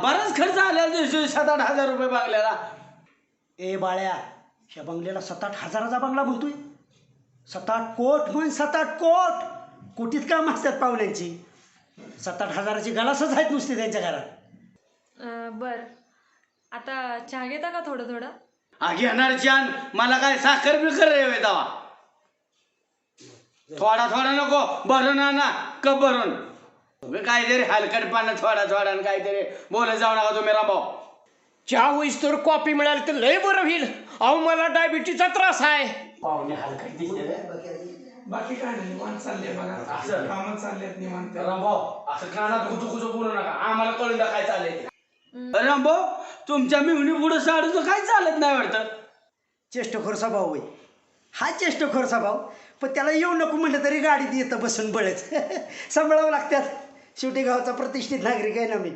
बराच खर्च आला दिवशी 7-8 हजार रुपये बंगल्याला. ए बाळ्या, ह्या बंगल्याला 7-8 हजाराचा बंगला म्हणतोय. 7-8 कोट म्हण, 7-8 कोट. कोटीत काम असतात पाहुण्यांची. 7-8 हजाराची गलासच आहेत नुसते त्यांच्या घरात. बर, आता चहा घेता का थोडं थोडं? घेणार छान. मला काय साखर बिकर रे दावा. थोडा थोडा नको, भरून आणा कप भरून. तुम्ही काहीतरी हलकट पानं थोडा थोडा काहीतरी बोलत जाऊ नका तुम्ही रामभाऊ. चहा होईस तर कॉफी मिळाली तर लय बरं होईल. अहो मला डायबिटीसचा त्रास आहे. पाहुणे हलकट दिसते बाकी काय नाही, निवांत चालले बघा. असं कामं चाललेत निवांत. रामभाऊ असं कानात कुचू बोलू नका. आम्हाला कळून द्या काय चाललंय. रामभाऊ तुमच्या मिळून पुढे साडूचं काय चालत नाही वाटतं. चेष्टखोर स्वभाव होय हा, चेष्टखोर स्वभाव. पण त्याला येऊ नको म्हटलं तरी गाडीत येतं बसून बळच. सांभाळावं लागतात. शेवटी गावचा प्रतिष्ठित नागरिक आहे ना मी.